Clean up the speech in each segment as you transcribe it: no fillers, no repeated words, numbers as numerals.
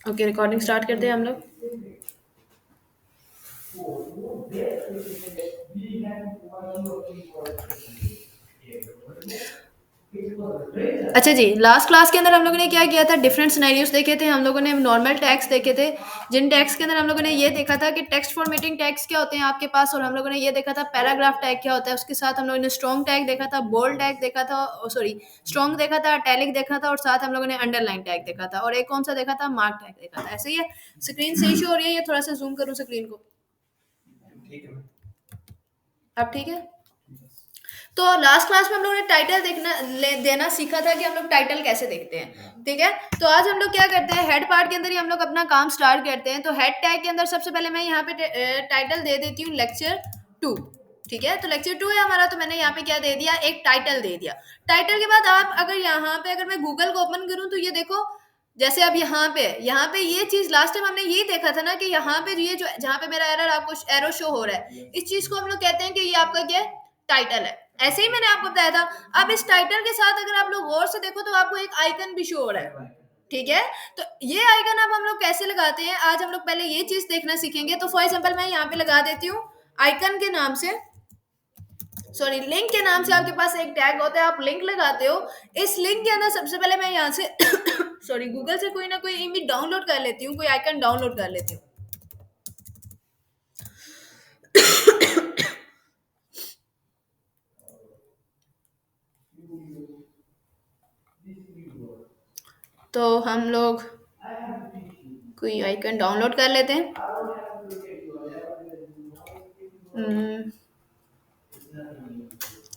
Okay, recording start करते हैं हम लोग। अच्छा जी, लास्ट क्लास के अंदर हम लोगों ने क्या किया था, डिफरेंट सिनेरियोस देखे थे। हम लोगों ने नॉर्मल टैग्स देखे थे, जिन टैग्स के अंदर हम लोगों ने ये देखा था कि टेक्स्ट फॉर्मेटिंग टैग्स क्या होते हैं आपके पास, और हम लोगों ने ये देखा था पैराग्राफ टैग क्या होता है। उसके साथ हम लोगों ने स्ट्रॉन्ग टैग देखा था, बोल्ड टैग देखा था, सॉरी स्ट्रॉन्ग देखा था, टैलिक देखा था, और साथ हम लोगों ने अंडरलाइन टैग देखा था, और एक कौन सा देखा था, मार्क टैग देखा था। ऐसे ही है। स्क्रीन सही शो हो रही है? ये थोड़ा सा जूम करूँ स्क्रीन को। अब ठीक है। तो लास्ट क्लास में हम लोगों ने टाइटल देना सीखा था कि हम लोग टाइटल कैसे देखते हैं। ठीक है। तो आज हम लोग क्या करते हैं, हेड पार्ट के अंदर ही हम लोग अपना काम स्टार्ट करते हैं। तो हेड टैग के अंदर सबसे पहले मैं यहाँ पे टाइटल दे देती हूँ, लेक्चर 2। ठीक है। तो लेक्चर 2 है हमारा, तो मैंने यहाँ पे क्या दे दिया, एक टाइटल दे दिया। टाइटल के बाद आप अगर यहाँ पे, अगर मैं गूगल को ओपन करूँ तो ये देखो, जैसे अब यहाँ पे ये चीज लास्ट टाइम हमने यही देखा था ना कि यहाँ पे ये जो जहाँ पे मेरा एरर आपको एरो शो हो रहा है, इस चीज को हम लोग कहते हैं कि ये आपका क्या है, टाइटल है। ऐसे ही मैंने आपको बताया था। अब इस टाइटल के साथ अगर आप लोग गौर से देखो तो आपको एक आइकन भी शो हो रहा है। ठीक है। तो ये आइकन अब हम लोग कैसे लगाते हैं, आज हम लोग पहले ये चीज देखना सीखेंगे। तो फॉर एग्जाम्पल मैं यहाँ पे लगा देती हूँ आइकन के नाम से, सॉरी लिंक के नाम से आपके पास एक टैग होता है, आप लिंक लगाते हो। इस लिंक के अंदर सबसे पहले मैं यहाँ से सॉरी गूगल से कोई ना कोई इमेज डाउनलोड कर लेती हूँ, कोई आइकन डाउनलोड कर लेती हूँ। तो हम लोग कोई आइकन डाउनलोड कर लेते हैं। हम्म,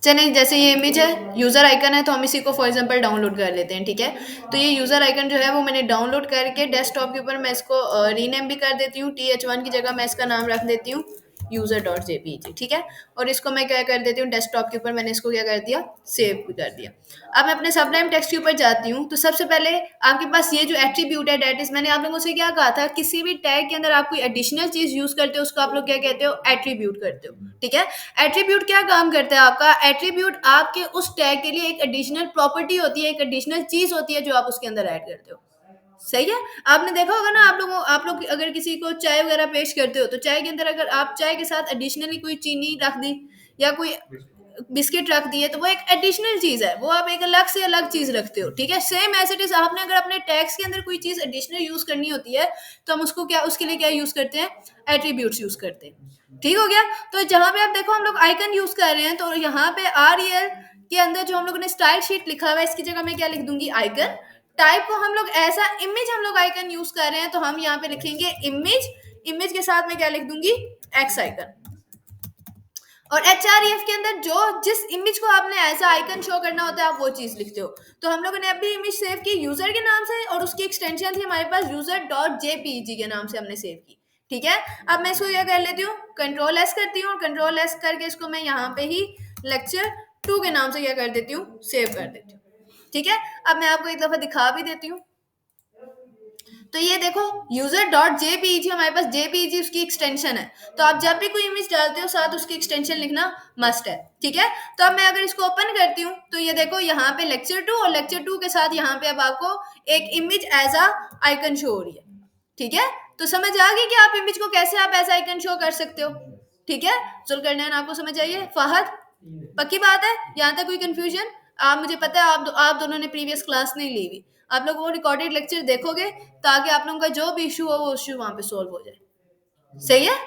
चलिए, जैसे ये इमेज है, यूजर आइकन है, तो हम इसी को फॉर एग्जांपल डाउनलोड कर लेते हैं। ठीक है। तो ये यूजर आइकन जो है वो मैंने डाउनलोड करके डेस्कटॉप के ऊपर मैं इसको रीनेम भी कर देती हूँ। TH1 की जगह मैं इसका नाम रख देती हूँ user.jpg। ठीक है। और इसको मैं क्या कर देती हूँ, डेस्कटॉप के ऊपर मैंने इसको क्या कर दिया, सेव भी कर दिया। अब मैं अपने सबलाइम टेक्स्ट के ऊपर जाती हूँ। तो सबसे पहले आपके पास ये जो एट्रीब्यूट है, डेट इज, मैंने आप लोगों से क्या कहा था, किसी भी टैग के अंदर आप कोई एडिशनल चीज यूज करते हो उसको आप लोग क्या कहते हो, एट्रीब्यूट करते हो। ठीक है। एट्रीब्यूट क्या काम करता है आपका, एट्रीब्यूट आपके उस टैग के लिए एक एडिशनल प्रॉपर्टी होती है, एक एडिशनल चीज होती है जो आप उसके अंदर ऐड करते हो। सही है। आपने देखा होगा ना, आप लोग अगर किसी को चाय वगैरह पेश करते हो, तो चाय के अंदर अगर आप चाय के साथ एडिशनली कोई चीनी रख दी या कोई बिस्किट रख दिए, तो वो एक एडिशनल चीज है, वो आप एक अलग से अलग चीज रखते हो। ठीक है। सेम एज इट इज, आपने अगर अपने टैक्स के अंदर कोई चीज एडिशनल यूज करनी होती है, तो हम उसको क्या, उसके लिए क्या यूज करते हैं, एट्रीब्यूट्स यूज करते हैं। ठीक हो गया। तो जहां पे आप देखो हम लोग आइकन यूज कर रहे हैं, तो यहाँ पे REL के अंदर जो हम लोगों ने स्टाइल शीट लिखा हुआ है, इसकी जगह मैं क्या लिख दूंगी, आइकन। टाइप को हम लोग ऐसा इमेज हम लोग आइकन यूज कर रहे हैं, तो हम यहाँ पे लिखेंगे इमेज। इमेज के साथ मैं क्या लिख दूंगी, एक्स आइकन। और HREF के अंदर जो जिस इमेज को आपने ऐसा आइकन शो करना होता है, आप वो चीज लिखते हो। तो हम लोगों ने अभी इमेज सेव की यूजर के नाम से, और उसकी एक्सटेंशन थी हमारे पास user.jpeg के नाम से हमने सेव की। ठीक है। अब मैं इसको क्या कर लेती हूँ, कंट्रोल S करती हूँ, और कंट्रोल S करके इसको मैं यहाँ पे ही लेक्चर 2 के नाम से क्या कर देती हूँ, सेव कर देती हूँ। ठीक है। अब मैं आपको एक दफा दिखा भी देती हूँ। तो ये देखो, user.jpeg, हमारे पास jpeg उसकी एक्सटेंशन है। तो आप जब भी कोई इमेज डालते हो, साथ उसकी एक्सटेंशन लिखना मस्ट है। ठीक है। तो अब मैं अगर इसको ओपन करती हूँ, तो ये देखो यहाँ पे लेक्चर 2, और लेक्चर 2 के साथ यहाँ पे अब आपको एक image as a icon show हो रही है। ठीक है। तो समझ आ गई कि आप इमेज को कैसे आप एज आइकन शो कर सकते हो। ठीक है। जुल्करनैन, आपको समझ आइए, फहद, पक्की बात है, यहाँ तक कोई कंफ्यूजन? आप, मुझे पता है आप दोनों ने प्रीवियस क्लास नहीं ली हुई। आप लोग वो रिकॉर्डेड लेक्चर देखोगे, ताकि आप लोगों का जो भी इशू हो वो इशू वहां पे सोल्व हो जाए। सही है।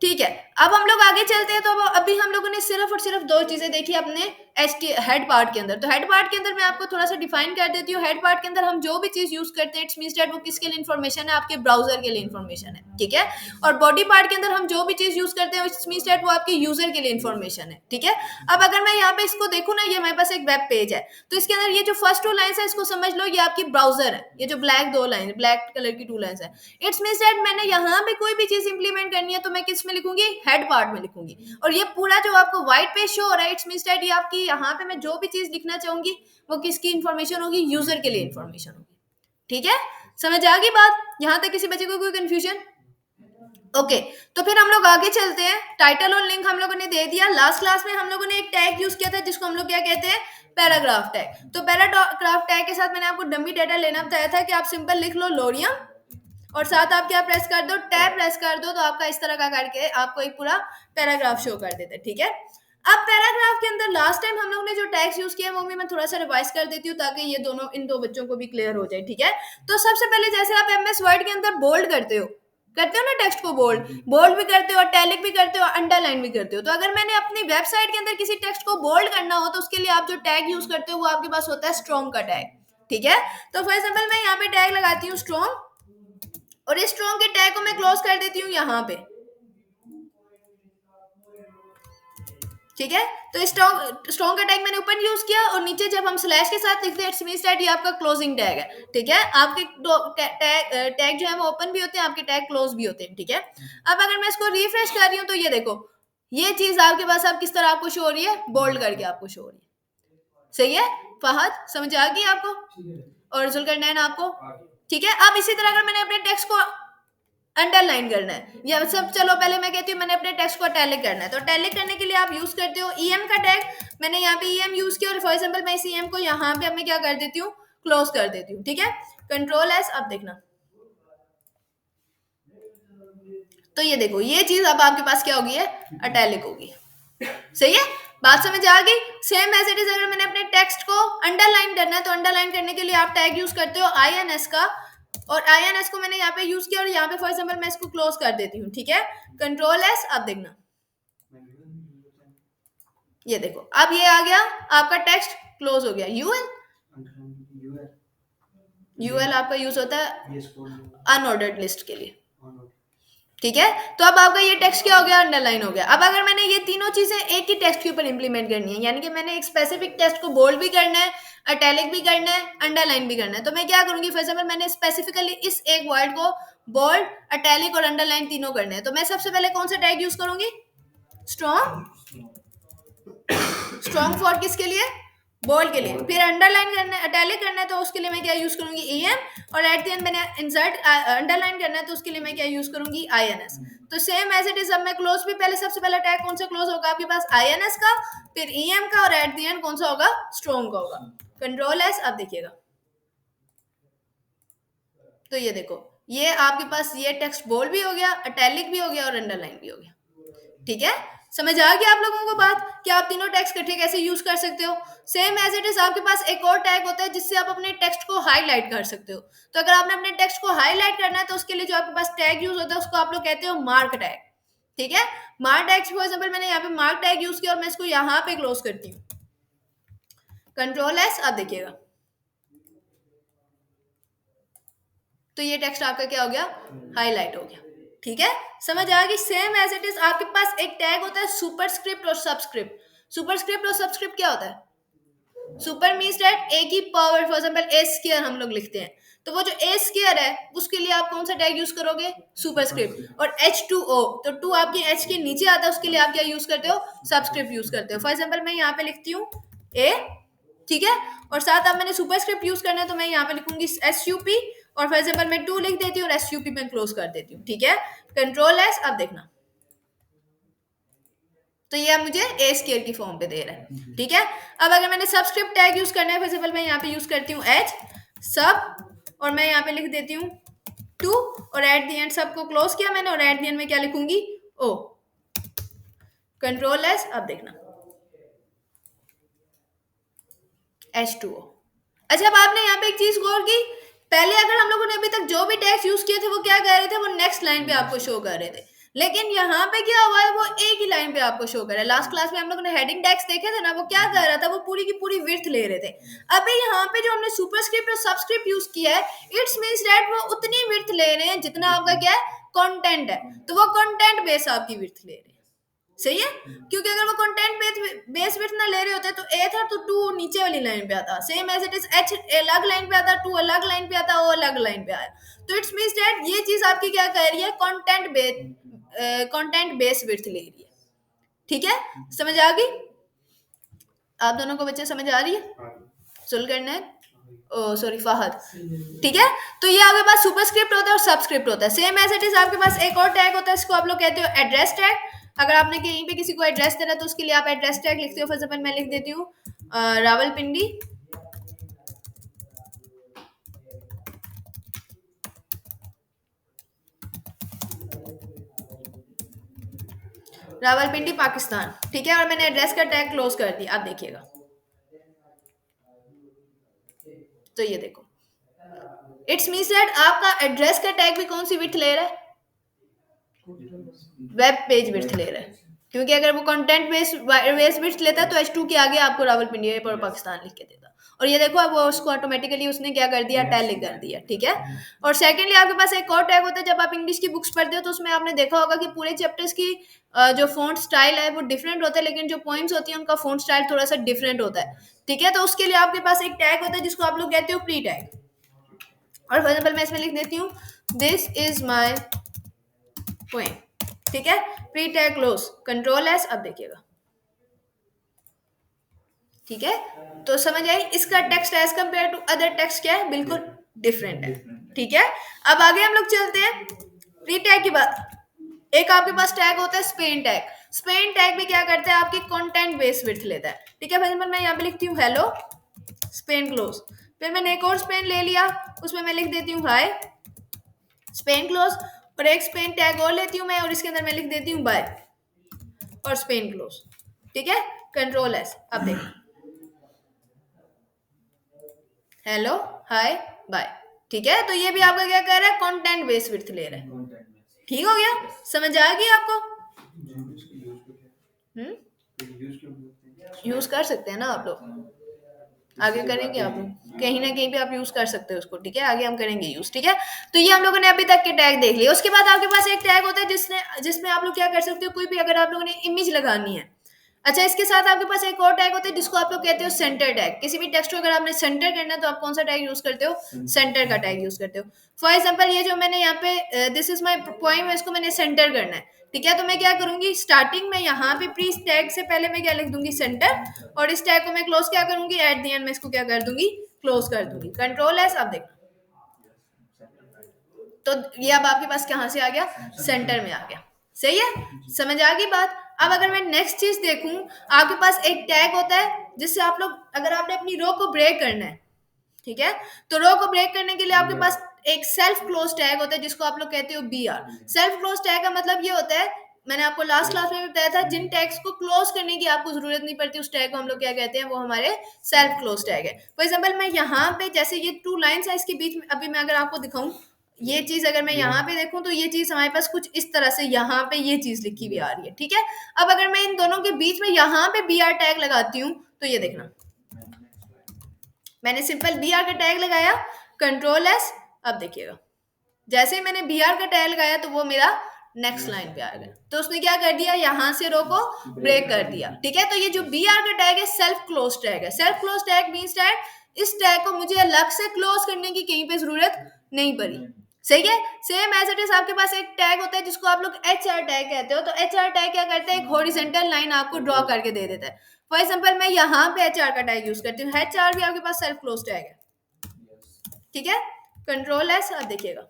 ठीक है। अब हम लोग आगे चलते हैं। तो अभी हम लोगों ने सिर्फ और सिर्फ दो चीजें देखी अपने हेड पार्ट के अंदर। तो हेड पार्ट के अंदर मैं आपको थोड़ा सा डिफाइन कर देती हूँ। हेड पार्ट के अंदर हम जो भी चीज यूज करते हैं, इट्स मींस दैट वो किसके लिए इन्फॉर्मेशन है, आपके ब्राउजर के लिए इन्फॉर्मेशन है। ठीक है। और बॉडी पार्ट के अंदर हम जो भी चीज यूज करते हैं, इट्स मींस दैट वो आपके यूजर के लिए इन्फॉर्मेशन है। ठीक है। अब अगर मैं यहाँ पे इसको देखूँ ना, ये हमारे पास एक वेब पेज है। तो इसके अंदर ये जो फर्स्ट 2 लाइन्स है, इसको समझ लो ये आपकी ब्राउजर है। ये जो ब्लैक 2 लाइन, ब्लैक कलर की 2 लाइन्स है, इट्स मींस दैट मैंने यहाँ पे कोई भी चीज इंप्लीमेंट करनी है, तो मैं किस में लिखूंगी, हेड पार्ट में लिखूंगी। और ये पूरा जो आपको व्हाइट पेज शो हो रहा है, इट्स मींस दैट ये आपकी, यहाँ पे मैं जो भी चीज लिखना चाहूंगी वो किसकी इंफॉर्मेशन होगी, यूजर के लिए इंफॉर्मेशन होगी। ठीक है। समझ आ गई बात? यहाँ तक किसी बच्चे को कोई कंफ्यूजन? ओके। तो फिर हम लोग आगे चलते हैं। टाइटल और लिंक हम लोगों ने दे दिया। लास्ट क्लास में हम लोगों ने एक टैग यूज किया था, जिसको हम लोग क्या कहते हैं, पैराग्राफ टैग। तो पैराग्राफ टैग के साथ मैंने आपको डमी डाटा लेना बताया था कि आप सिंपल लिख लो लोरियम, और साथ आप क्या प्रेस कर दो, टैब प्रेस कर दो, तो आपका इस तरह का करके आपको एक पूरा पैराग्राफ शो कर देते हैं, ठीक है। अब पैराग्राफ के अंदर लास्ट टाइम हम लोग ने जो टैग्स यूज किया है वो भी मैं थोड़ा सा रिवाइज कर देती हूँ ताकि ये दोनों इन दो बच्चों को भी क्लियर हो जाए, ठीक है। तो सबसे पहले जैसे आप एमएस वर्ड के अंदर बोल्ड करते हो ना टेक्स्ट को, बोल्ड बोल्ड भी करते हो, टैलिक भी करते हो, अंडरलाइन भी करते हो। तो अगर मैंने अपनी वेबसाइट के अंदर किसी टेक्स्ट को बोल्ड करना हो तो उसके लिए आप जो टैग यूज करते हो वो आपके पास होता है स्ट्रॉन्ग का टैग, ठीक है। तो फॉर एग्जाम्पल मैं यहाँ पे टैग लगाती हूँ स्ट्रॉन्ग, और इस स्ट्रॉन्ग के टैग को मैं क्लोज कर देती हूँ यहाँ पे, ठीक है। तो स्ट्रॉन्ग स्ट्रॉन्ग का टैग मैंने ऊपर यूज किया, और नीचे जब हम स्लैश के साथ लिखते हैं इट्स मींस दैट ये आपका क्लोजिंग टैग है, ठीक है। आपके टैग जो है वो ओपन भी होते हैं, आपके टैग क्लोज भी होते हैं, ठीक है। अब अगर मैं इसको रिफ्रेश कर रही हूँ तो ये देखो, ये चीज आपके पास अब किस तरह आपको शो हो रही है, बोल्ड करके आपको शो हो रही है, सही है। फहद समझ आ गई आपको, और जुल्करनैन आपको, ठीक है। अब इसी तरह अगर मैंने अपने टेक्स्ट को अंडरलाइन करना है या सब, चलो पहले मैं कहती हूँ मैंने अपने टेक्स्ट को टैलिक करना है, तो टैलिक करने के लिए आप यूज करते हो ईएम का टैग। मैंने यहाँ पे ईएम यूज किया, और फॉर एग्जांपल मैं इस ईएम को यहाँ पे अब मैं क्या कर देती हूँ, क्लोज कर देती हूँ, ठीक है। कंट्रोल एस, अब देखना, तो ये देखो ये चीज अब आपके पास क्या होगी है, अटैलिक होगी, सही है। बात समझ आ गई। सेम एज इट इज अगर मैंने अपने टेक्स्ट को अंडरलाइन करना है तो अंडरलाइन करने के लिए आप टैग यूज करते हो INS का, और INS को मैंने यहाँ पे यूज किया, और यहाँ पे फॉर एग्जाम्पल मैं इसको क्लोज कर देती हूँ, ठीक है। कंट्रोल एस, अब देखना, ये देखो अब ये आ गया आपका टेक्स्ट क्लोज हो गया। यूएल आपका यूज होता है अनऑर्डर्ड लिस्ट के लिए, ठीक है। तो अब आपका ये टेक्स्ट क्या हो गया, अंडरलाइन हो गया। अब अगर मैंने ये तीनों चीजें एक ही टेक्स्ट के ऊपर इंप्लीमेंट करनी है, यानी कि मैंने एक स्पेसिफिक टेक्स्ट को बोल्ड भी करना है, अटैलिक भी करना है, अंडरलाइन भी करना है, तो मैं क्या करूंगी, फॉर एग्जाम्पल मैंने स्पेसिफिकली इस एक वर्ड को बोल्ड, अटैलिक और अंडरलाइन तीनों करने हैं, तो मैं सबसे पहले कौन सा टैग यूज करूंगी, स्ट्रॉन्ग। स्ट्रॉन्ग फॉर किसके लिए, बोल्ड के लिए। फिर अंडरलाइन करना है, अटैलिक करना है, तो उसके लिए मैं क्या यूज करूंगी, ईएम, और एट द एंड मैंने इंसर्ट अंडरलाइन करना है तो उसके लिए मैं क्या यूज करूंगी, INS। तो सेम एज इट इज, अब मैं क्लोज भी पहले सबसे पहला टैग कौन सा क्लोज होगा आपके पास, INS का, फिर ईएम का, और एट द एंड कौन सा होगा, स्ट्रॉन्ग का होगा। कंट्रोल एस, अब देखिएगा, तो ये देखो ये आपके पास ये टेक्स्ट बोल्ड भी हो गया, अटैलिक भी हो गया, और अंडरलाइन भी हो गया, ठीक है। समझ आ गया आप लोगों को बात कि आप तीनों टेक्स्ट इकट्ठे कैसे यूज कर सकते हो। सेम एज इट इज आपके पास एक और टैग होता है जिससे आप अपने टेक्स्ट को हाईलाइट कर सकते हो। तो अगर आपने अपने टेक्स्ट को हाईलाइट करना है तो उसके लिए जो आपके पास टैग यूज होता है उसको आप लोग कहते हो मार्क टैग, ठीक है। मार्क टैग फॉर एग्जाम्पल मैंने यहाँ पे मार्क टैग यूज किया, और मैं इसको यहाँ पे क्लोज करती हूँ, कंट्रोल एस, अब देखिएगा, तो ये टेक्स्ट आपका क्या हो गया, हाईलाइट हो गया, ठीक है। समझ आ गई। सेम एज इट इज आपके पास एक टैग होता है सुपरस्क्रिप्ट और सबस्क्रिप्ट। सुपरस्क्रिप्ट और सबस्क्रिप्ट क्या होता है, सुपर मीन्स दैट ए की power, for example A square हम लोग लिखते हैं, तो वो जो ए स्क्वायर है उसके लिए आप कौन सा टैग यूज करोगे, सुपरस्क्रिप्ट। और H2O, तो टू आपके H के नीचे आता है, उसके लिए आप क्या यूज करते हो, सबस्क्रिप्ट यूज करते हो। फॉर एग्जाम्पल मैं यहाँ पे लिखती हूँ ए, ठीक है, और साथ आप मैंने सुपरस्क्रिप्ट यूज करना है तो मैं यहाँ पे लिखूंगी SUP, और फॉर एग्जाम्पल मैं 2 लिख देती हूँ और SUP में क्लोज कर देती हूँ, ठीक है। कंट्रोल एस, अब देखना, तो ये मुझे ए स्केयर की फॉर्म पे दे रहा है, ठीक है। अब अगर मैंने सबस्क्रिप्ट टैग यूज करना है, फॉर एग्जांपल मैं यहाँ पे यूज करती हूँ एच सब, और मैं यहाँ पे लिख देती हूँ 2, और एट द एंड सब को क्लोज किया मैंने, और एट द एंड में क्या लिखूंगी, ओ। कंट्रोल एस, अब देखना, H2O। अच्छा, अब आपने यहाँ पे एक चीज गौर की, पहले अगर हम लोगों ने अभी तक जो भी टैक्स यूज किए थे वो क्या कर रहे थे, वो नेक्स्ट लाइन पे आपको शो कर रहे थे, लेकिन यहाँ पे क्या हुआ है, वो एक ही लाइन पे आपको शो कर रहा है। लास्ट क्लास में हम लोगों ने हेडिंग टैक्स देखे थे ना, वो क्या कर रहा था, वो पूरी की पूरी विड्थ ले रहे थे। अभी यहाँ पे जो हमने सुपरस्क्रिप्ट और सबस्क्रिप्ट यूज किया है, इट्स मीन्स दैट वो उतनी विड्थ ले रहे हैं जितना आपका क्या है, कंटेंट है, तो वो कंटेंट बेस आपकी विड्थ ले रहे हैं, सही है। क्योंकि अगर वो कंटेंट बेस विड्थ ना ले रहे होते तो ए था तो 2 नीचे वाली लाइन पे आता, same as it is H अलग लाइन पे आता, 2 अलग लाइन पे आता, ओ अलग लाइन पे आया, तो इट्स मींस दैट ये चीज आपकी क्या कर रही है, कंटेंट बेस विड्थ ले रही है, ठीक है। समझ आ गई आप दोनों को, बच्चे समझ आ रही है, सुल करना है, ओ सॉरी फहद, ठीक है। तो ये आपके पास सुपरस्क्रिप्ट होता है और सबस्क्रिप्ट होता है। सेम एज इट इज आपके पास एक और टैग होता है, इसको आप लोग कहते हो एड्रेस टैग। अगर आपने कहीं पे किसी को एड्रेस देना है तो उसके लिए आप एड्रेस टैग लिखते हो। फॉर एग्जांपल मैं लिख देती हूँ रावलपिंडी, रावलपिंडी पाकिस्तान, ठीक है, और मैंने एड्रेस का टैग क्लोज कर दिया। आप देखिएगा, तो ये देखो, इट्स मीन्स दैट आपका एड्रेस का टैग भी कौन सी विड्थ ले रहा है, वेब पेज विड्थ ले रहा है, क्योंकि अगर वो कंटेंट बेस विड्थ लेता है तो H2 के आगे आपको रावलपिंडी और पाकिस्तान लिख के देता। और ये देखो, अब वो उसको ऑटोमेटिकली उसने क्या कर दिया, टैग कर दिया, ठीक है। और सेकेंडली आपके पास एक और टैग होता है, जब आप इंग्लिश की बुक्स पढ़ते हो तो उसमें आपने देखा होगा कि पूरे चैप्टर्स की जो फॉन्ट स्टाइल है वो डिफरेंट होता है, लेकिन जो पॉइंट्स होती है उनका फॉन्ट स्टाइल थोड़ा सा डिफरेंट होता है, ठीक है। तो उसके लिए आपके पास एक टैग होता है जिसको आप लोग कहते हो प्री टैग। और फॉर एग्जाम्पल मैं इसमें लिख देती हूँ दिस इज माई पोएम, ठीक है, pre tag close, control S. अब देखिएगा, ठीक है, तो समझ आई, इसका text as compare to other text क्या है, बिल्कुल डिफरेंट है, ठीक है। अब आगे हम लोग चलते हैं प्री टैग की बात। एक आपके पास टैग होता है स्पेन टैग। स्पेन टैग में क्या करता है, आपकी कंटेंट बेस विड्थ लेता है, ठीक है। फॉर एग्जांपल मैं यहाँ पे लिखती हूँ हेलो स्पेन क्लोज, फिर मैंने एक और स्पेन ले लिया, उसमें मैं लिख देती हूँ हाय स्पेन क्लोज, और एक स्पेन टैग और लेती हूँ मैं, और इसके अंदर मैं लिख देती हूँ बाय और स्पेन क्लोज, ठीक है, कंट्रोल एस। अब देखो, हेलो हाय बाय, ठीक है। तो ये भी आपका क्या कर रहा है, कंटेंट बेस विड्थ ले रहा है, ठीक हो गया, समझ आ गई आपको। यूज कर सकते हैं ना आप लोग, आगे करेंगे आप लोग, कहीं ना कहीं पे आप यूज कर सकते हो उसको, ठीक है, आगे हम करेंगे यूज, ठीक है। तो ये हम लोगों ने अभी तक के टैग देख लिए। उसके बाद आपके पास एक टैग होता है जिसमें आप लोग क्या कर सकते हो, कोई भी अगर आप लोगों ने इमेज लगानी है, अच्छा, इसके साथ आपके पास एक और टैग होता है जिसको आप लोग कहते हो सेंटर टैग। किसी भी टेक्स्ट को अगर आपने सेंटर करना है तो आप कौन सा टैग यूज करते हो, सेंटर का टैग यूज करते हो। फॉर एग्जाम्पल ये जो मैंने यहाँ पे दिस इज माई पॉइंट, इसको मैंने सेंटर करना है, ठीक है। तो मैं क्या करूंगी, स्टार्टिंग में यहाँ पे प्री टैग से पहले मैं क्या लिख दूंगी, सेंटर, और इस टैग को मैं क्लोज क्या करूंगी, एट द एंड में इसको क्या कर दूंगी, क्लोज कर दूंगी, कंट्रोल एस। अब देखना, तो ये अब आपके पास कहाँ से आ गया, सेंटर में आ गया, सही है, समझ आ गई बात। अब अगर मैं नेक्स्ट चीज देखूं, आपके पास एक टैग होता है जिससे आप लोग, अगर आपने अपनी रो को ब्रेक करना है, ठीक है, तो रो को ब्रेक करने के लिए आपके पास एक सेल्फ क्लोज टैग होता है जिसको आप लोग कहते हो BR। सेल्फ क्लोज टैग का मतलब ये होता है, मैंने आपको लास्ट क्लास में भी बताया था, जिन टैग्स को क्लोज करने की आपको जरूरत नहीं पड़ती उस टैग को हम लोग क्या कहते हैं, वो हमारे सेल्फ क्लोज टैग है। फॉर एग्जाम्पल मैं यहाँ पे, जैसे ये 2 लाइन्स है, इसके बीच में अभी मैं अगर आपको दिखाऊं, ये चीज अगर मैं यहाँ पे देखूं तो ये चीज हमारे पास कुछ इस तरह से यहाँ पे ये चीज लिखी हुई आ रही है, ठीक है। अब अगर मैं इन दोनों के बीच में यहाँ पे BR टैग लगाती हूँ तो ये देखना, मैंने सिंपल BR का टैग लगाया, कंट्रोल एस। अब देखिएगा, जैसे ही मैंने BR का टैग लगाया तो वो मेरा नेक्स्ट लाइन पे आ गया, तो उसने क्या कर दिया, यहां से रो को ब्रेक कर दिया, ठीक है। तो ये जो BR का टैग है सेल्फ क्लोज टैग है। Self close tag means that इस टैग को मुझे अलग से क्लोज करने की कहीं पे जरूरत नहीं पड़ी, सही है। सेम एज इट इज आपके पास एक टैग होता है जिसको आप लोग HR टैग कहते हो। तो HR टैग क्या करता है, एक हॉरिजॉन्टल लाइन आपको ड्रॉ करके दे देता है। फॉर एग्जांपल मैं यहाँ पे HR का टैग यूज करती हूँ, HR भी आपके पास सेल्फ क्लोज टैग है, ठीक है, कंट्रोल एस। अब देखिएगा,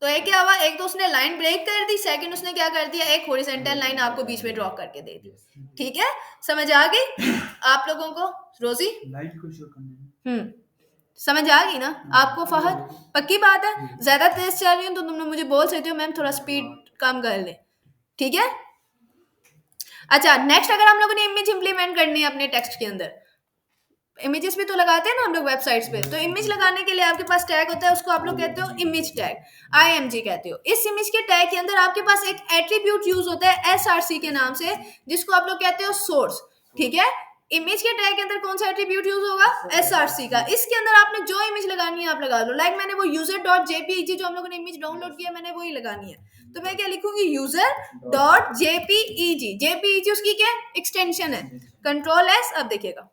तो एक क्या हुआ, एक तो उसने लाइन ब्रेक कर दी, सेकंड उसने क्या कर दिया, एक हॉरिजॉन्टल लाइन आपको बीच में ड्रॉ करके दे दी, ठीक है, समझ आ गई आप लोगों को। रोजी लाइट को शो करना, समझ आ गई ना आपको फहद, पक्की बात है, ज्यादा तेज चल रही हूँ तो तुम मुझे बोल सकते हो मैम थोड़ा स्पीड कम कर ले, ठीक है। अच्छा, नेक्स्ट अगर हम लोगों ने इमेज इंप्लीमेंट करनी है अपने टेक्स्ट के अंदर, इमेजेस भी तो लगाते हैं ना हम लोग वेबसाइट्स पे, तो इमेज लगाने के लिए आपके पास टैग होता है, उसको आप लोग कहते हो इमेज टैग, IMG कहते हो। इस इमेज के टैग के अंदर आपके पास एक एट्रीब्यूट यूज होता है SRC के नाम से, जिसको आप लोग कहते हो सोर्स, ठीक है। इमेज के टैग के अंदर कौन सा एट्रीब्यूट यूज होगा, SRC का। इसके अंदर आपने जो इमेज लगानी है आप लगा लो, लाइक मैंने वो user.jpeg जो हम लोगों ने इमेज डाउनलोड किया मैंने वही लगानी है, तो मैं क्या लिखूंगी, user.jpeg, JPEG उसकी क्या एक्सटेंशन है, कंट्रोल एस। अब देखिएगा,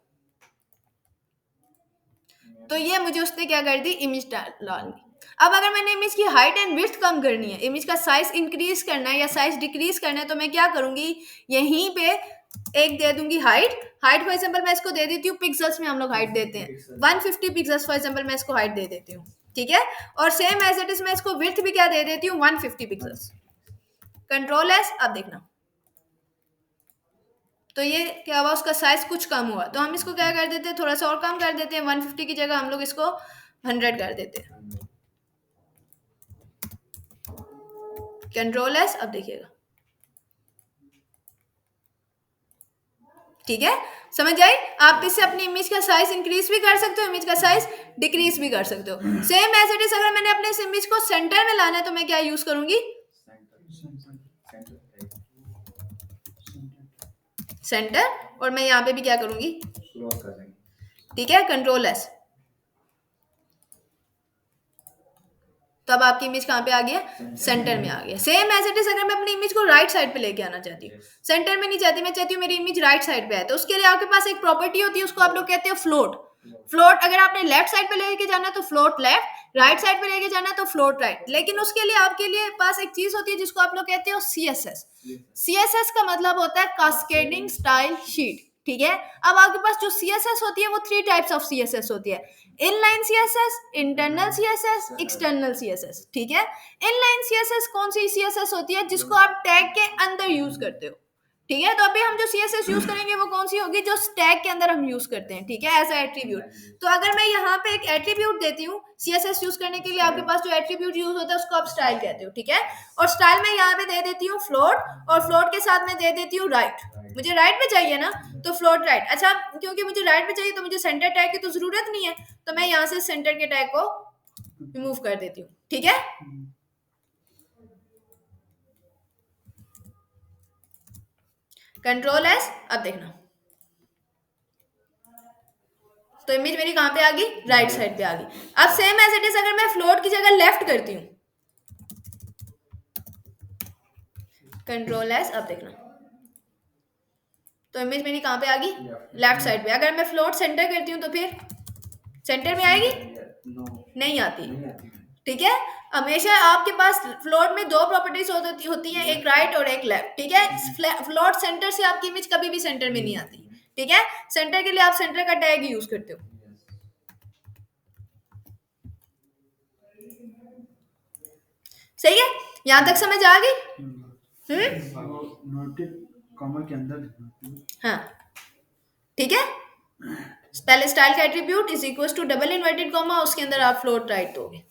तो ये मुझे उसने क्या कर दी, इमेज डालनी। अब अगर मैंने इमेज की हाइट एंड विड्थ कम करनी है, इमेज का साइज इंक्रीज करना है या साइज डिक्रीज करना है, तो मैं क्या करूंगी, यहीं पे एक दे दूंगी हाइट। हाइट फॉर एग्जांपल मैं इसको दे देती हूँ, पिक्सल्स में हम लोग हाइट देते हैं, 150 पिक्सल्स फॉर एग्जांपल मैं इसको हाइट दे देती हूँ, ठीक है। और सेम एज इट इज मैं इसको विड्थ भी क्या दे देती हूँ, 150 पिक्सल्स, कंट्रोल एस। अब देखना, तो ये क्या हुआ, उसका साइज कुछ कम हुआ, तो हम इसको क्या कर देते हैं, थोड़ा सा और कम कर देते हैं, 150 की जगह हम लोग इसको 100 कर देते हैं, कंट्रोल एस, अब देखिएगा, ठीक है, समझ आई। आप इससे अपनी इमेज का साइज इंक्रीज भी कर सकते हो, इमेज का साइज डिक्रीज भी कर सकते हो। सेम एज इट इज, अगर मैंने अपने इस इमेज को सेंटर में लाना है तो मैं क्या यूज करूंगी, सेंटर, और मैं यहाँ पे भी क्या करूंगी, ठीक है, कंट्रोल एस। तो अब आपकी इमेज कहाँ पे आ गया, सेंटर में आ गया। सेम एज इट इज, अगर मैं अपनी इमेज को राइट साइड पे लेके आना चाहती हूँ, सेंटर में नहीं चाहती, मैं चाहती हूँ मेरी इमेज राइट साइड पे है, तो उसके लिए आपके पास एक प्रॉपर्टी होती है, उसको आप लोग कहते हो फ्लोट। फ्लोट, अगर आपने लेफ्ट साइड पे लेके जाना है तो फ्लोट लेफ्ट, राइट साइड पे लेके जाना है तो फ्लोट राइट। लेकिन उसके लिए आपके लिए पास एक चीज होती है जिसको आप लोग कहते हो सीएसएस। सीएसएस का मतलब होता है कास्केडिंग स्टाइल शीट, ठीक है। अब आपके पास जो सीएसएस होती है वो थ्री टाइप्स ऑफ सीएसएस होती है, inline CSS, internal CSS, external CSS, ठीक है। इनलाइन सीएसएस कौन सी सीएसएस होती है, जिसको आप टैग के अंदर यूज करते हो, ठीक है। तो अभी हम जो सीएसएस यूज करेंगे वो कौन सी होगी, जो टैग के अंदर हम यूज करते हैं, ठीक है, एज एट्रीब्यूट। तो अगर मैं यहाँ पे एक एट्रीब्यूट देती हूँ सीएसएस यूज करने के लिए, आपके पास जो एट्रीब्यूट यूज होता है उसको आप स्टाइल कहते हो, ठीक है। और स्टाइल में यहाँ पे दे देती हूँ फ्लोट, और फ्लोट के साथ में दे देती हूँ राइट। मुझे राइट में चाहिए ना, तो फ्लोट राइट। अच्छा, क्योंकि मुझे राइट में चाहिए तो मुझे सेंटर टैग की तो जरूरत नहीं है, तो मैं यहाँ से सेंटर के टैग को रिमूव कर देती हूँ, ठीक है। कंट्रोल एस, अब देखना, तो इमेज मेरी कहां पे आ गई, राइट साइड पे आ गई। अब सेम एज इट इज, अगर मैं फ्लोट की जगह लेफ्ट करती हूँ, कंट्रोल एस, अब देखना, तो इमेज मेरी कहां पे आ गई, लेफ्ट साइड पे। अगर मैं फ्लोट सेंटर करती हूँ तो फिर सेंटर में आएगी, नहीं आती, ठीक है। हमेशा आपके पास फ्लोट में दो प्रॉपर्टीज होती हैं, एक राइट और एक लेफ्ट, ठीक है। फ्लोट सेंटर से आपकी इमेज कभी भी सेंटर में नहीं आती, ठीक है। सेंटर के लिए आप सेंटर का टैग यूज करते हो, सही है, यहां तक समझ आ गई। नोटेड कॉमा के अंदर, हाँ, ठीक है। पहले स्टाइल का attribute is equal to double inverted comma, उसके अंदर आप फ्लोट राइट दोगे,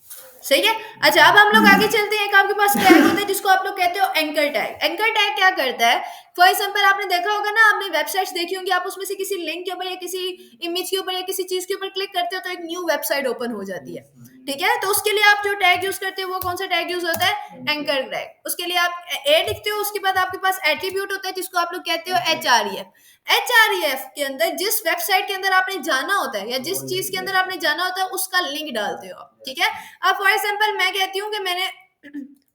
सही है। अच्छा, अब हम लोग आगे चलते हैं। एक आपके पास टैग होता है जिसको आप लोग कहते हो एंकर टैग। एंकर टैग क्या करता है, फॉर एग्जांपल आपने देखा होगा ना, आपने वेबसाइट्स देखी होंगी, आप उसमें से किसी लिंक के ऊपर या किसी इमेज के ऊपर या किसी चीज के ऊपर क्लिक करते हो तो एक न्यू वेबसाइट ओपन हो जाती है, ठीक है। तो उसके लिए आप जो टैग यूज करते हो वो कौन सा टैग यूज होता है, एंकर टैग। उसके लिए आप ए लिखते हो, उसके बाद आपके पास एट्रीब्यूट होता है जिसको आप लोग कहते हो एचआरईएफ। एचआरईएफ के अंदर जिस वेबसाइट के अंदर आपने जाना होता है या जिस चीज के अंदर आपने जाना होता है उसका लिंक डालते हो आप, ठीक है। अब फॉर एग्जांपल मैं कहती हूँ कि मैंने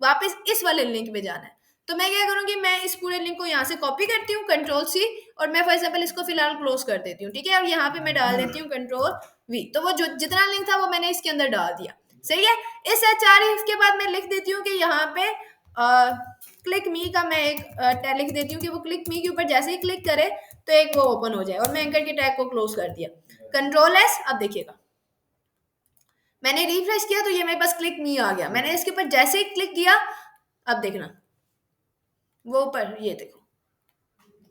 वापस इस वाले लिंक पे जाना है, तो मैं क्या करूंगी, मैं इस पूरे लिंक को यहाँ से कॉपी करती हूँ, कंट्रोल सी, और मैं फॉर एग्जांपल इसको फिलहाल क्लोज कर देती हूँ, ठीक है। और यहाँ पे मैं डाल देती हूँ कंट्रोल वी, तो वो जो जितना लिंक था वो मैंने इसके अंदर डाल दिया, सही है। इस एचआरईएफ के बाद मैं लिख देती हूँ कि यहाँ पे क्लिक मी का मैं एक टैग लिख देती हूँ कि वो क्लिक मी के ऊपर जैसे ही क्लिक करे तो एक वो ओपन हो जाए, और मैं एंकर के टैग को क्लोज कर दिया, कंट्रोल एस। अब देखिएगा, मैंने रिफ्रेश किया तो ये मेरे पास क्लिक मी आ गया, मैंने इसके ऊपर जैसे ही क्लिक किया, अब देखना वो ऊपर, ये देखो,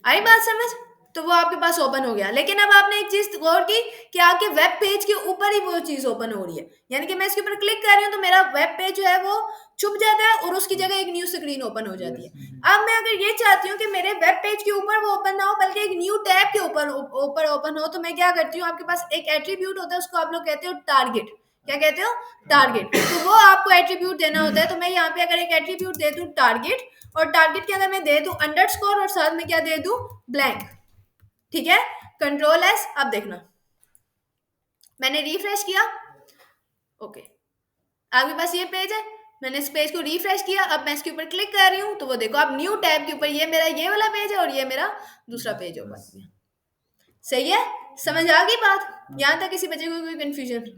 आई बात समझ, तो वो आपके पास ओपन हो गया। लेकिन अब आपने एक चीज गौर की कि आपके वेब पेज के ऊपर ही वो चीज ओपन हो रही है, यानी कि मैं इसके ऊपर क्लिक कर रही हूँ तो मेरा वेब पेज जो है वो छुप जाता है और उसकी जगह एक न्यू स्क्रीन ओपन हो जाती है। अब मैं अगर ये चाहती हूँ कि मेरे वेब पेज के ऊपर वो ओपन ना हो बल्कि एक न्यू टैब के ऊपर ऊपर ओपन हो, तो मैं क्या करती हूँ, आपके पास एक एट्रीब्यूट होता है, उसको आप लोग कहते हो टारगेट। क्या कहते हो, टारगेट। तो वो आपको एट्रीब्यूट देना होता है। तो मैं यहाँ पे अगर एक एट्रीब्यूट दे दूँ टारगेट, और टारगेट के अंदर मैं दे दूं अंडरस्कोर और साथ में क्या दे दूं, ब्लैंक, ठीक है। कंट्रोल एस, अब देखना, मैंने रिफ्रेश किया, ओके, आपके पास ये पेज है, मैंने इस पेज को रिफ्रेश किया, अब मैं इसके ऊपर क्लिक कर रही हूं तो वो देखो, आप न्यू टैब के ऊपर ये मेरा ये वाला पेज है और ये मेरा दूसरा पेज ओपन किया, सही है, समझ आ गई बात। यहां तक किसी बच्चे को कोई कंफ्यूजन,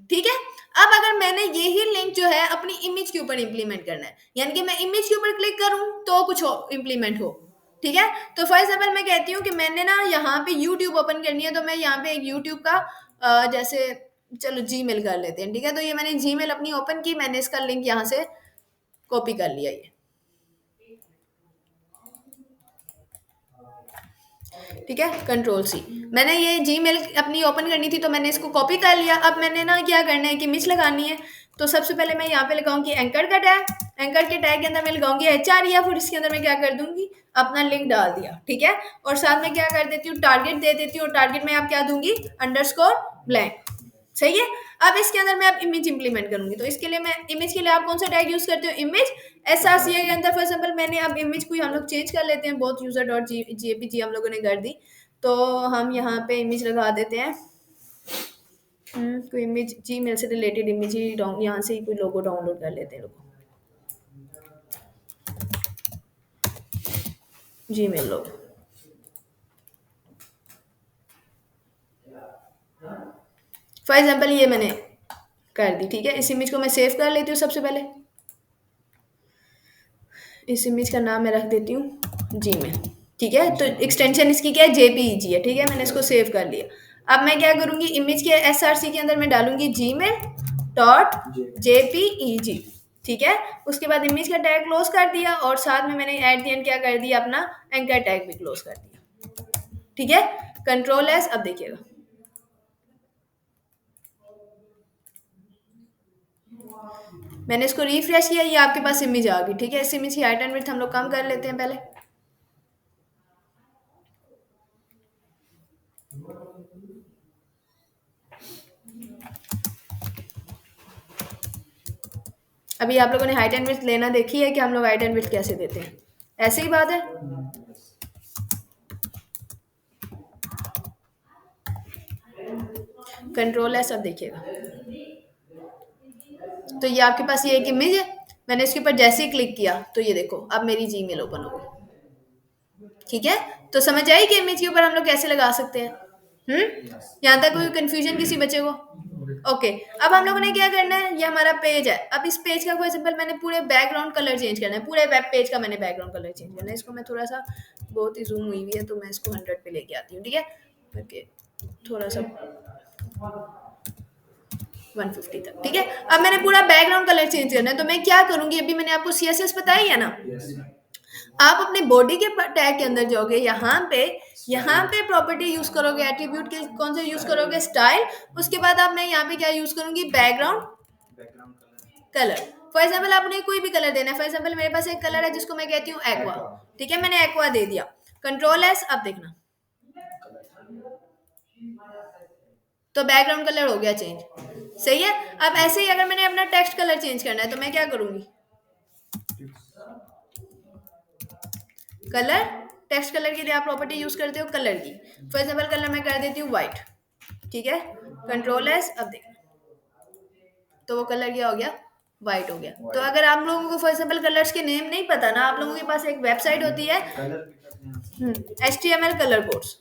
ठीक है। अब अगर मैंने यही लिंक जो है अपनी इमेज के ऊपर इंप्लीमेंट करना है, यानी कि मैं इमेज के ऊपर क्लिक करूं तो कुछ इंप्लीमेंट हो, ठीक है। तो फॉर एग्जांपल मैं कहती हूँ कि मैंने ना यहाँ पे यूट्यूब ओपन करनी है, तो मैं यहाँ पे एक यूट्यूब का जैसे चलो जीमेल कर लेते हैं, ठीक है। तो ये मैंने जीमेल अपनी ओपन की, मैंने इसका लिंक यहाँ से कॉपी कर लिया, ये ठीक है, कंट्रोल सी। मैंने ये जीमेल अपनी ओपन करनी थी तो मैंने इसको कॉपी कर लिया। अब मैंने ना क्या करना है कि इमेज लगानी है। तो सबसे पहले मैं यहाँ पे लगाऊंगी एंकर का टैग। एंकर के टैग के अंदर मैं लगाऊंगी HREF और इसके अंदर मैं क्या कर दूंगी, अपना लिंक डाल दिया। ठीक है, और साथ में क्या कर देती हूँ, टारगेट दे देती हूँ। टारगेट में आप क्या दूंगी, अंडरस्कोर ब्लैंक। सही है। अब इसके अंदर मैं अब इमेज इंप्लीमेंट करूंगी। तो इसके लिए मैं इमेज के लिए आप कौन सा टैग यूज करते हो, इमेज। SRCA के अंदर फॉर एग्जाम्पल मैंने अब इमेज को हम लोग चेंज कर लेते हैं, बहुत यूजर डॉट जेपीजी हम लोगों ने कर दी। तो हम यहाँ पे इमेज लगा देते हैं। कोई इमेज जी मेल से रिलेटेड इमेज ही डाउन, यहाँ से ही कोई लोगो डाउनलोड कर लेते हैं logo, Gmail logo. For example ये मैंने कर दी। ठीक है, इस इमेज को मैं सेव कर लेती हूँ। सबसे पहले इस इमेज का नाम मैं रख देती हूँ जी मेल। ठीक है, तो एक्सटेंशन इसकी क्या है, JPEG है। ठीक है, मैंने इसको सेव कर लिया। अब मैं क्या करूंगी, इमेज के SRC के अंदर मैं डालूंगी gmail.jpeg। ठीक है, उसके बाद इमेज का टैग क्लोज कर दिया और साथ में मैंने एट द एंड क्या कर दिया, अपना एंकर टैग भी क्लोज कर दिया। ठीक है, कंट्रोल एस। अब देखिएगा, मैंने इसको रिफ्रेश किया, ये आपके पास इमेज आ गई। ठीक है, इस इमेज की हाइट एंड विड्थ हम लोग कम कर लेते हैं पहले। अभी आप लोगों ने हाइट एंड विड्थ लेना देखी है कि हम लोग हाइट एंड विड्थ कैसे देते हैं, ऐसे ही बात है। कंट्रोल है, सब देखिएगा। तो ये आपके पास ये एक इमेज है। मैंने इसके ऊपर जैसे ही क्लिक किया तो ये देखो अब मेरी जीमेल ओपन हो गई। ठीक है, तो समझ आई कि इमेज के ऊपर हम लोग कैसे लगा सकते हैं। यहाँ तक कोई कंफ्यूजन किसी बच्चे को? ओके, अब हम लोगों ने क्या करना है, ये हमारा पेज है। अब इस पेज का फॉर एग्जाम्पल मैंने पूरे बैकग्राउंड कलर चेंज करना है, पूरे वेब पेज का मैंने बैकग्राउंड कलर चेंज करना है। इसको मैं थोड़ा सा, बहुत ही जूम हुई हुई है तो मैं इसको 100 पे लेके आती हूँ। ठीक है, ओके, थोड़ा सा 150 तक। ठीक है, अब मैंने पूरा बैकग्राउंड कलर चेंज करना है तो मैं क्या करूंगी, अभी मैंने आपको CSS बताई है ना। आप अपने बॉडी के टैग के अंदर जाओगे, यहाँ पे प्रॉपर्टी यूज करोगे, एट्रीब्यूट के कौन से यूज करोगे, स्टाइल। उसके बाद आप, मैं यहाँ पे क्या यूज करूंगी, बैकग्राउंड कलर। फॉर एग्जाम्पल आपने कोई भी कलर देना है। फॉर एग्जाम्पल मेरे पास एक कलर है जिसको मैं कहती हूँ एक्वा। ठीक है, मैंने एक्वा दे दिया। Control S. अब देखना, तो बैकग्राउंड कलर हो गया चेंज। सही है। अब ऐसे ही अगर मैंने अपना टेक्स्ट कलर चेंज करना है तो मैं क्या करूंगी, कलर, टेक्स्ट कलर के लिए आप प्रॉपर्टी यूज करते हो कलर की। फॉर एग्जाम्पल कलर मैं कर देती हूँ व्हाइट। ठीक है, कंट्रोल एस। अब देख, तो वो कलर क्या हो गया, व्हाइट हो गया। तो अगर आप लोगों को फॉर एग्जाम्पल कलर्स के नेम नहीं पता ना, आप लोगों के पास एक वेबसाइट होती है HTML कलर कोड्स।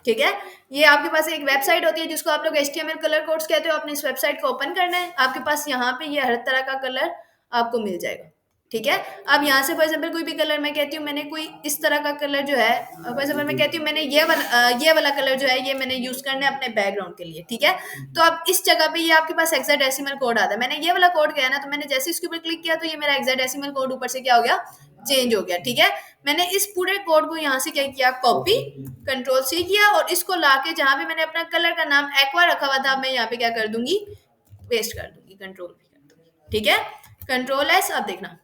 ठीक है, ये आपके पास एक वेबसाइट होती है जिसको आप लोग HTML कलर कोड्स कहते हो। आपने इस वेबसाइट को ओपन करना है, आपके पास यहाँ पे ये हर तरह का कलर आपको मिल जाएगा। ठीक है, अब यहाँ से फॉर एग्जाम्पल कोई भी कलर मैं कहती हूँ, मैंने कोई इस तरह का कलर जो है, फॉर एग्जाम्पल मैं कहती हूँ मैंने ये वाला कलर जो है ये मैंने यूज करना है अपने बैकग्राउंड के लिए। ठीक है, तो अब इस जगह पे ये आपके पास हेक्साडेसिमल कोड आता है। मैंने ये वाला कोड किया ना, तो मैंने जैसे इसके ऊपर क्लिक किया तो ये मेरा हेक्साडेसिमल कोड ऊपर से क्या हो गया, चेंज हो गया। ठीक है, मैंने इस पूरे कोड को यहाँ से क्या किया, कॉपी, कंट्रोल C किया और इसको लाके जहां पे मैंने अपना कलर का नाम एक्वा रखा हुआ था, मैं यहाँ पे क्या कर दूंगी, पेस्ट कर दूंगी, कंट्रोल भी कर दूंगी। ठीक है, कंट्रोल एस। अब देखना,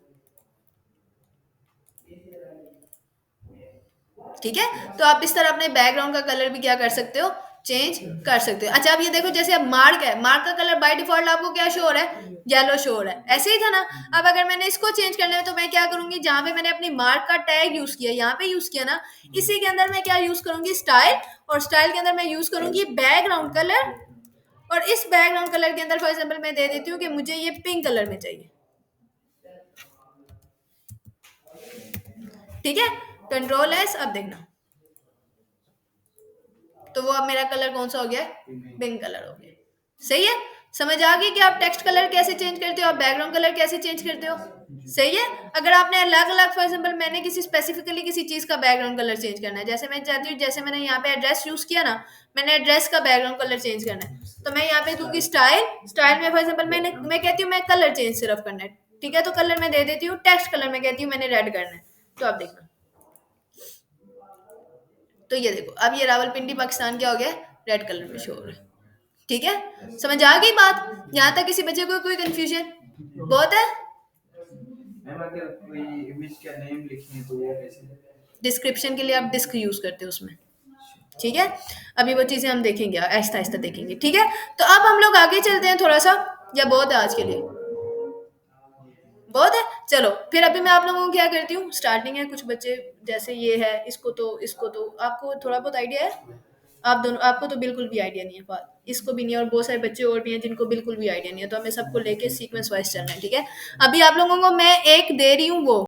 ठीक है, तो आप इस तरह अपने बैकग्राउंड का कलर भी क्या कर सकते हो, चेंज कर सकते हो। अच्छा, अब ये देखो, जैसे अब मार्क है, मार्क का कलर बाय डिफॉल्ट आपको क्या शो हो रहा है, येलो शो हो रहा है। ऐसे ही था ना। अब अगर मैंने इसको चेंज करना है तो मैं क्या करूंगी, जहां पे मैंने अपनी मार्क का टैग यूज किया, यहाँ पे यूज किया ना, इसी के अंदर मैं क्या यूज करूंगी, स्टाइल। और स्टाइल के अंदर मैं यूज करूंगी बैकग्राउंड कलर। और इस बैकग्राउंड कलर के अंदर फॉर एग्जाम्पल मैं दे देती हूँ कि मुझे ये पिंक कलर में चाहिए। ठीक है, कंट्रोल एस। अब देखना, तो वो अब मेरा कलर कौन सा हो गया, पिंक कलर हो गया। सही है, समझ आ गई कि आप टेक्स्ट कलर कैसे चेंज करते हो, आप बैकग्राउंड कलर कैसे चेंज करते हो। सही है, अगर आपने अलग अलग फॉर एग्जाम्पल मैंने किसी स्पेसिफिकली किसी चीज का बैकग्राउंड कलर चेंज करना है, जैसे मैं चाहती हूँ, जैसे मैंने यहाँ पे एड्रेस यूज किया ना, मैंने एड्रेस का बैकग्राउंड कलर चेंज करना है, तो मैं यहाँ पे दूंगी स्टाइल। स्टाइल में फॉर एग्जाम्पल मैं कहती हूँ मैं कलर चेंज सिर्फ करना है। ठीक है, तो कलर मैं दे देती हूँ टेक्स्ट कलर में कहती हूँ मैंने रेड करना है। तो आप देखना, तो ये देखो, अब ये रावलपिंडी पाकिस्तान क्या हो गया, रेड कलर में शो हो रहा है। ठीक है, समझ आ गई बात, यहाँ तक किसी बच्चे को कोई कंफ्यूजन बहुत है? मैम अगर कोई इमेज का नेम लिखें तो वो कैसे? डिस्क्रिप्शन के लिए आप डिस्क यूज करते हो उसमें। ठीक है, अभी वो चीजें हम देखेंगे, आहिस्ता आहिस्ता देखेंगे। ठीक है, तो अब हम लोग आगे चलते हैं थोड़ा सा, या बहुत है आज के लिए? बहुत है, चलो फिर अभी मैं आप लोगों को क्या करती हूँ, स्टार्टिंग है, कुछ बच्चे जैसे ये है, इसको तो आपको थोड़ा बहुत आइडिया है, आप दोनों, आपको तो बिल्कुल भी आइडिया नहीं है, बात इसको भी नहीं है, और बहुत सारे बच्चे और भी हैं जिनको बिल्कुल भी आइडिया नहीं है, तो हमें सबको लेके सीक्वेंस वाइज चलना है। ठीक है, अभी आप लोगों को मैं एक दे रही हूँ वो